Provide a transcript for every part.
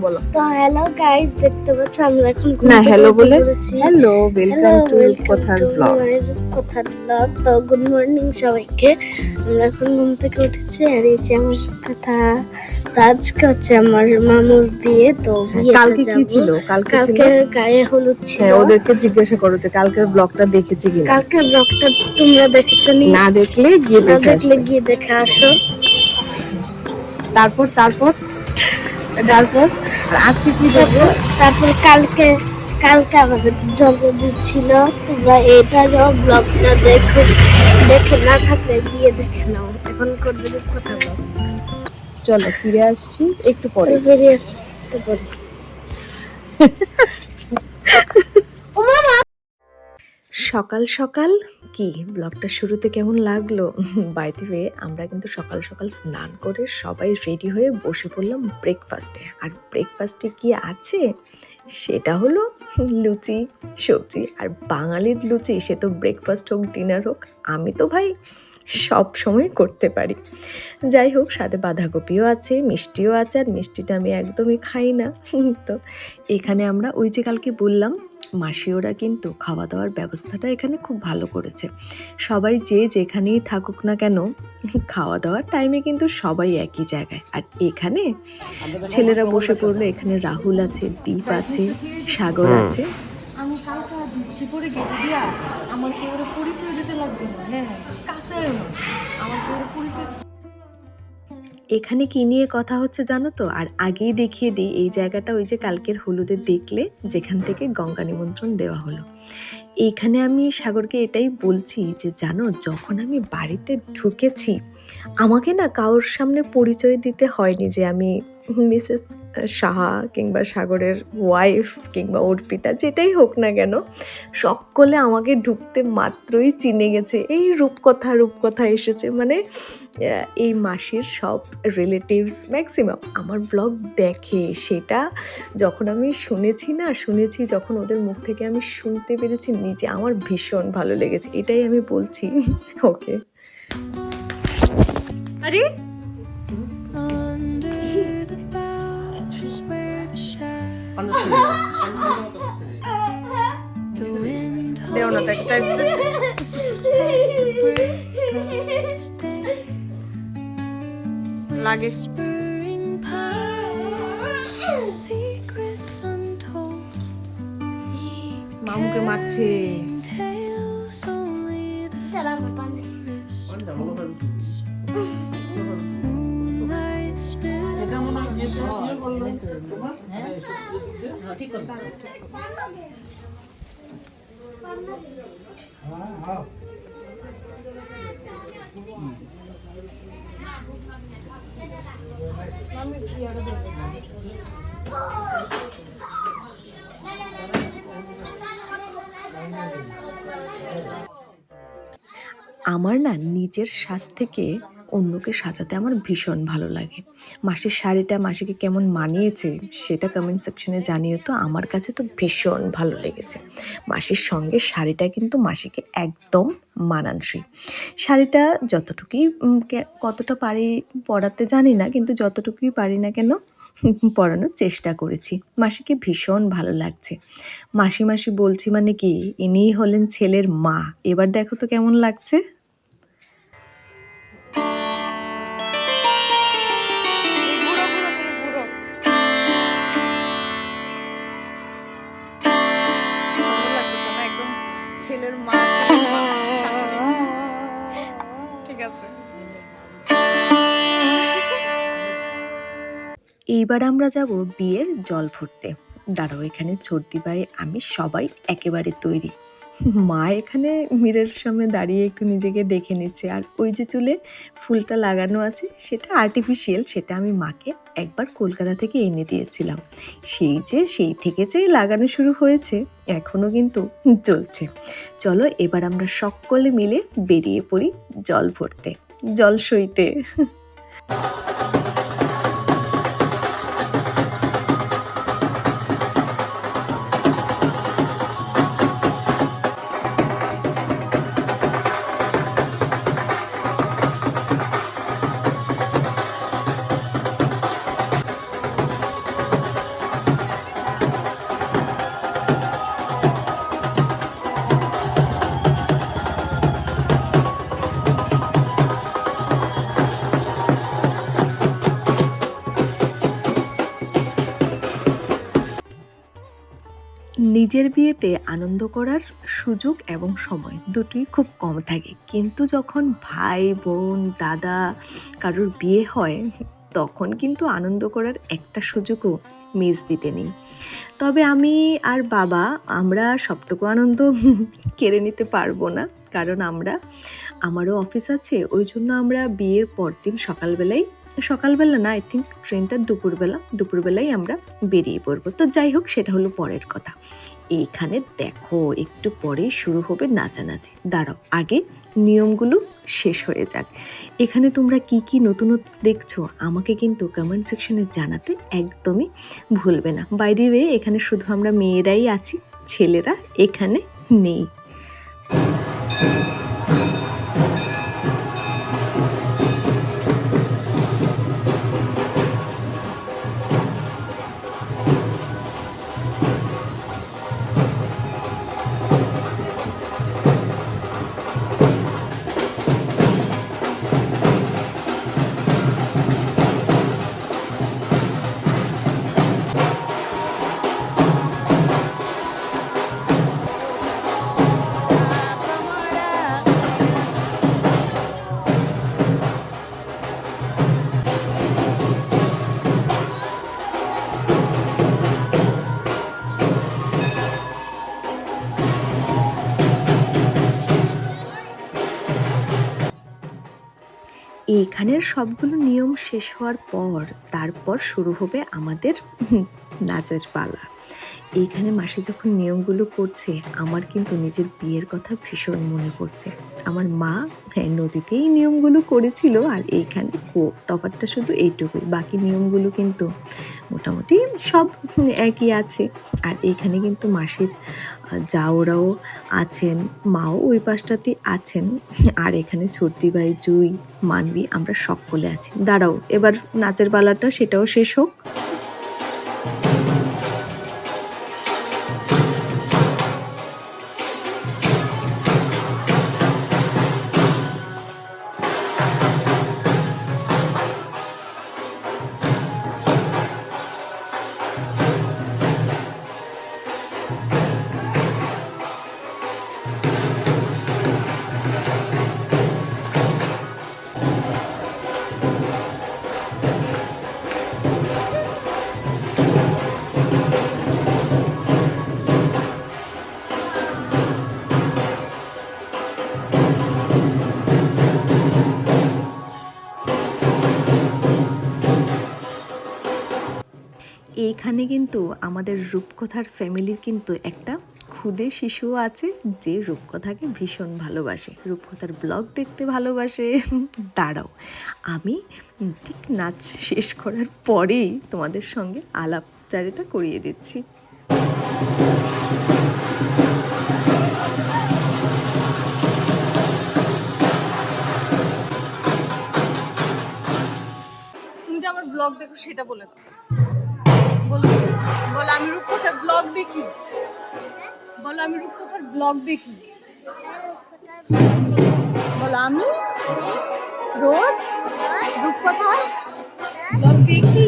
বলো। তো hello guys, দেখতে পাচ্ছ আমরা এখন না হ্যালো বলে হ্যালো, ওয়েলকাম টু কথার ব্লগ। তো গুড মর্নিং সবাইকে। আমরা এখন ঘুম থেকে উঠেছি আর এই যে আমার কথা। তো আজকে হচ্ছে আমার মামুর বিয়ে। তো কালকে কি ছিল? কালকে গায়ে হলুদ ছিল। হ্যাঁ, ওদেরকে জিজ্ঞাসা করো যে কালকের ব্লগটা দেখেছি কিনা। কালকের ব্লগটা তোমরা দেখেছো? না দেখলে গিয়ে দেখে আসো। তারপর তারপর তারপর আর আজকে কি দেখবো? তারপর কালকে আমাদের জন্মদিন ছিল। তোমরা এটারও ব্লগটা দেখে না থাকলে গিয়ে দেখে নাও। এখন করবে কথা বল। চলো ফিরে আসছি একটু পরে। ফিরে আসছি একটু পরে। সকাল সকাল কি ব্লগটা শুরুতে কেমন লাগলো? বাই দ্য ওয়ে, আমরা কিন্তু সকাল সকাল স্নান করে সবাই রেডি হয়ে বসে পড়লাম ব্রেকফাস্টে। আর ব্রেকফাস্টে কি আছে সেটা হলো লুচি সবজি। আর বাঙালির লুচি, সে তো ব্রেকফাস্ট হোক ডিনার হোক, আমি তো ভাই সব সময় করতে পারি। যাই হোক, সাথে বাঁধাকপিও আছে, মিষ্টিও আছে। আর মিষ্টিটা আমি একদমই খাই না। তো এখানে আমরা ওই যে কালকে বললাম, মাসি ওরা কিন্তু খাওয়া দাওয়ার ব্যবস্থাটা এখানে খুব ভালো করেছে। সবাই যে যেখানেই থাকুক না কেন, খাওয়া দাওয়ার টাইমে কিন্তু সবাই একই জায়গায়। আর এখানে ছেলেরা বসে পড়লো। এখানে রাহুল আছে, দীপ আছে, সাগর আছে। আমি কালকে ঢুকছি পরে গেটে দিয়া আমার কেউ পরিচয় দিতে লাগছে না। হ্যাঁ, কাছে আমার কেউ পরিচয়। এখানে কি নিয়ে কথা হচ্ছে জানো তো? আর আগেই দেখিয়ে দিই, এই জায়গাটা ওই যে কালকের হলুদে দেখলে যেখান থেকে গঙ্গা নিমন্ত্রণ দেওয়া হলো। এইখানে আমি সাগরকে এটাই বলছি যে জানো, যখন আমি বাড়িতে ঢুকেছি আমাকে না কারোর সামনে পরিচয় দিতে হয়নি যে আমি মিসেস সাহা কিংবা সাগরের ওয়াইফ কিংবা অর্পিতা, যেটাই হোক না কেন, সকলে আমাকে ঢুকতে মাত্রই চিনে গেছে। এই রূপকথা এসেছে। মানে এই মাসির সব রিলেটিভস ম্যাক্সিমাম আমার ব্লগ দেখে। সেটা যখন আমি শুনেছি যখন ওদের মুখ থেকে আমি শুনতে পেরেছি নিজে, আমার ভীষণ ভালো লেগেছে। এটাই আমি বলছি। ওকে আরে দেও না, লাগে মামুকে মারছে। আমার না নিজের সাজ থেকে অন্যকে সাজাতে আমার ভীষণ ভালো লাগে। মাসির শাড়িটা মাসিকে কেমন মানিয়েছে সেটা কমেন্ট সেকশনে জানিয়ে। তো আমার কাছে তো ভীষণ ভালো লেগেছে। মাসির সঙ্গে শাড়িটা কিন্তু মাসিকে একদম মানানসই। শাড়িটা যতটুকুই কতটা পারি পরাতে জানি না, কিন্তু যতটুকুই পারি না কেন পরানোর চেষ্টা করেছি। মাসিকে ভীষণ ভালো লাগছে। মাসি বলছি মানে কি, ইনিই হলেন ছেলের মা। এবার দেখো তো কেমন লাগছে। ছেলের মা, শাশুড়ি। ঠিক আছে। এইবার আমরা যাব বিয়ের জল ভরতে। দাঁড়াও, এখানে চর্দি ভাই আমি সবাই একেবারে তৈরি। মা এখানে মিররের সামনে দাঁড়িয়ে একটু নিজেকে দেখে নিচ্ছে। আর ওই যে চুলে ফুলটা লাগানো আছে সেটা আর্টিফিশিয়াল, সেটা আমি মাকে একবার কলকাতা থেকে এনে দিয়েছিলাম। সেই থেকে যে লাগানো শুরু হয়েছে, এখনও কিন্তু চলছে। চলো এবার আমরা সকলে মিলে বেরিয়ে পড়ি জল ভরতে, জল সইতে। নিজের বিয়েতে আনন্দ করার সুযোগ এবং সময় দুটোই খুব কম থাকে, কিন্তু যখন ভাই বোন দাদা কারোর বিয়ে হয় তখন কিন্তু আনন্দ করার একটা সুযোগও মিস দিতে নেই। তবে আমি আর বাবা আমরা সবটুকু আনন্দ কেড়ে নিতে পারবো না, কারণ আমারও অফিস আছে, ওই জন্য আমরা বিয়ের পরদিন সকালবেলা না, আই থিঙ্ক ট্রেনটা দুপুরবেলাই আমরা বেরিয়ে পড়বো। তো যাই হোক, সেটা হলো পরের কথা। এইখানে দেখো একটু পরেই শুরু হবে নাচানাচি। দাঁড়াও, আগে নিয়মগুলো শেষ হয়ে যাক। এখানে তোমরা কি কি নতুনত্ব দেখছো আমাকে কিন্তু কমেন্ট সেকশনে জানাতে একদমই ভুলবে না। বাই দি ওয়ে, এখানে শুধু আমরা মেয়েরাই আছি, ছেলেরা এখানে নেই। এইখানের সবগুলো নিয়ম শেষ হওয়ার পর তারপর শুরু হবে আমাদের নাচের পালা। এইখানে মাসি যখন নিয়মগুলো করছে, আমার কিন্তু নিজের বিয়ের কথা ভীষণ মনে পড়ছে। আমার মা নদীতেই নিয়মগুলো করেছিল, আর এইখানে তফাৎটা শুধু এইটুকুই, বাকি নিয়মগুলো কিন্তু মোটামুটি সব একই আছে। আর এইখানে কিন্তু মাসির যাওরাও আছেন, মাও ওই পাশটাতে আছেন, আর এখানে ছোটদি ভাই, জুই, মানবী, আমরা সকলে আছি। দাঁড়াও, এবার নাচের পালাটা সেটাও শেষ হোক। এইখানে কিন্তু আমাদের রূপকথার ফ্যামিলির কিন্তু একটা ক্ষুদে শিশুও আছে, যে রূপকথাকে ভীষণ ভালোবাসে, রূপকথার ব্লগ দেখতে ভালোবাসে। দাঁড়াও, আমি ঠিক নাচ শেষ করার পরেই তোমাদের সঙ্গে আলাপচারিতা করিয়ে দিচ্ছি। তুমি যে আমার ব্লগ দেখো সেটা বলে দাও। বলো বলো, আমি রূপকথার ব্লগ দেখি। বলো, আমি রূপকথার ব্লগ দেখি। বলো, আমি রোজ রূপকথার ব্লগ দেখি।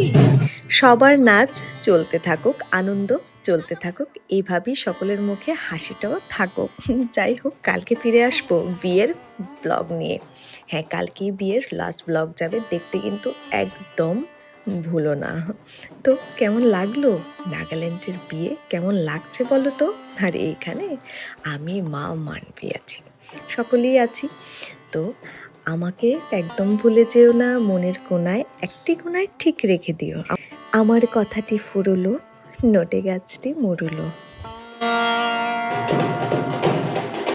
সবার নাচ চলতে থাকুক, আনন্দ চলতে থাকুক, এইভাবেই সকলের মুখে হাসিটাও থাকুক। যাই হোক, কালকে ফিরে আসবো বিয়ের ব্লগ নিয়ে। হ্যাঁ, কালকেই বিয়ের লাস্ট ব্লগ যাবে, দেখতে কিন্তু একদম ভুলো না। তো কেমন লাগলো নাগাল্যান্ডের বিয়ে, কেমন লাগছে বলো তো? আর এইখানে আমি, মা, মানবী আছি, সকলেই আছি। তো আমাকে একদম ভুলে যেও না, মনের কোণায় একটি কোণায় ঠিক রেখে দিও। আমার কথাটি ফুরলো, নোটে গাছটি মুড়লো।